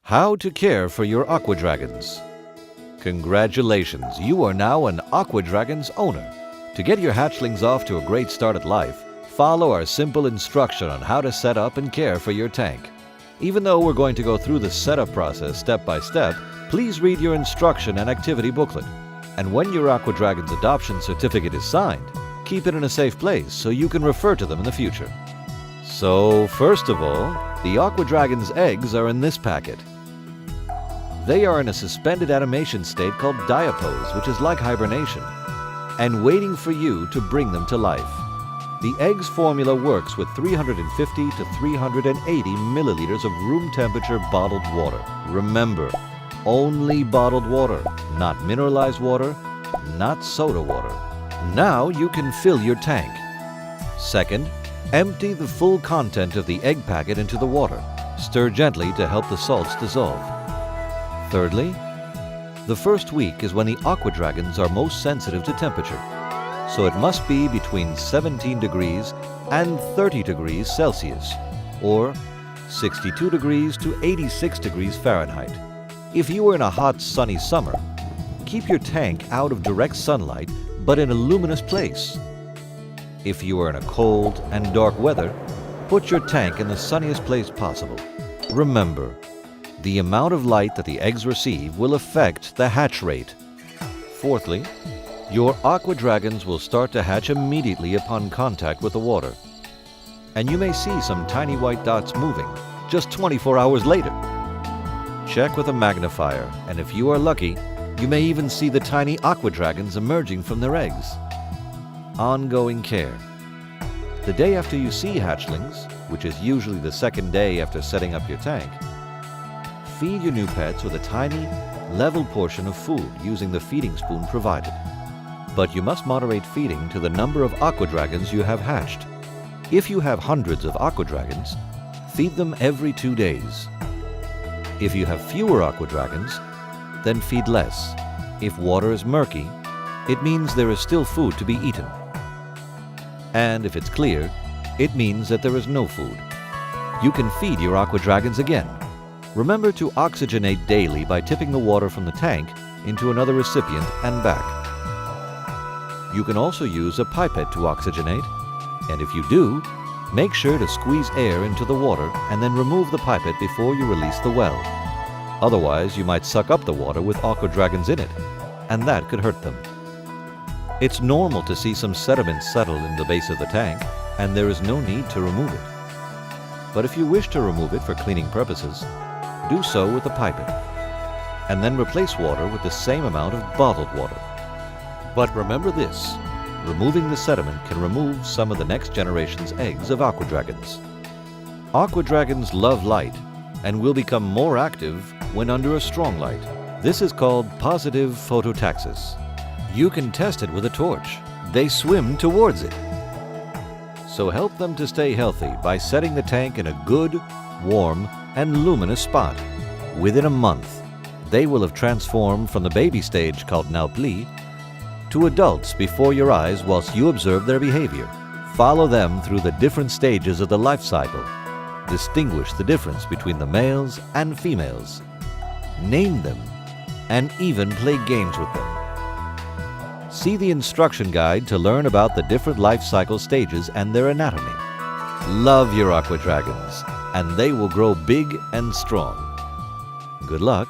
How to care for your aqua dragons. Congratulations, you are now an aqua dragons owner. To get your hatchlings off to a great start at life, follow our simple instruction on how to set up and care for your tank. Even though we're going to go through the setup process step by step, please read your instruction and activity booklet. And when your aqua dragons adoption certificate is signed, keep it in a safe place so you can refer to them in the future. So, first of all, the aqua dragons eggs are in this packet. They are in a suspended animation state called diapose, which is like hibernation, and waiting for you to bring them to life. The eggs formula works with 350 to 380 milliliters of room temperature bottled water. Remember, only bottled water, not mineralized water, not soda water. Now you can fill your tank. Second, empty the full content of the egg packet into the water. Stir gently to help the salts dissolve. Thirdly, the first week is when the aqua dragons are most sensitive to temperature, so it must be between 17 degrees and 30 degrees Celsius, or 62 degrees to 86 degrees Fahrenheit. If you are in a hot, sunny summer, keep your tank out of direct sunlight but in a luminous place. If you are in a cold and dark weather, put your tank in the sunniest place possible. Remember, the amount of light that the eggs receive will affect the hatch rate. Fourthly, your aqua dragons will start to hatch immediately upon contact with the water. And you may see some tiny white dots moving just 24 hours later. Check with a magnifier, and if you are lucky, you may even see the tiny aqua dragons emerging from their eggs. Ongoing care. The day after you see hatchlings, which is usually the second day after setting up your tank, feed your new pets with a tiny, level portion of food using the feeding spoon provided. But you must moderate feeding to the number of aqua dragons you have hatched. If you have hundreds of aqua dragons, feed them every 2 days. If you have fewer aqua dragons, then feed less. If water is murky, it means there is still food to be eaten. And if it's clear, it means that there is no food. You can feed your aqua dragons again. Remember to oxygenate daily by tipping the water from the tank into another recipient and back. You can also use a pipette to oxygenate, and if you do, make sure to squeeze air into the water and then remove the pipette before you release the well. Otherwise, you might suck up the water with aqua dragons in it, and that could hurt them. It's normal to see some sediment settle in the base of the tank, and there is no need to remove it. But if you wish to remove it for cleaning purposes, do so with a pipette, and then replace water with the same amount of bottled water. But remember this, removing the sediment can remove some of the next generation's eggs of aqua dragons. Aqua dragons love light and will become more active when under a strong light. This is called positive phototaxis. You can test it with a torch. They swim towards it. So help them to stay healthy by setting the tank in a good, warm, and luminous spot. Within a month, they will have transformed from the baby stage called naupli to adults before your eyes whilst you observe their behavior. Follow them through the different stages of the life cycle. Distinguish the difference between the males and females. Name them, and even play games with them. See the instruction guide to learn about the different life cycle stages and their anatomy. Love your aqua dragons, and they will grow big and strong. Good luck.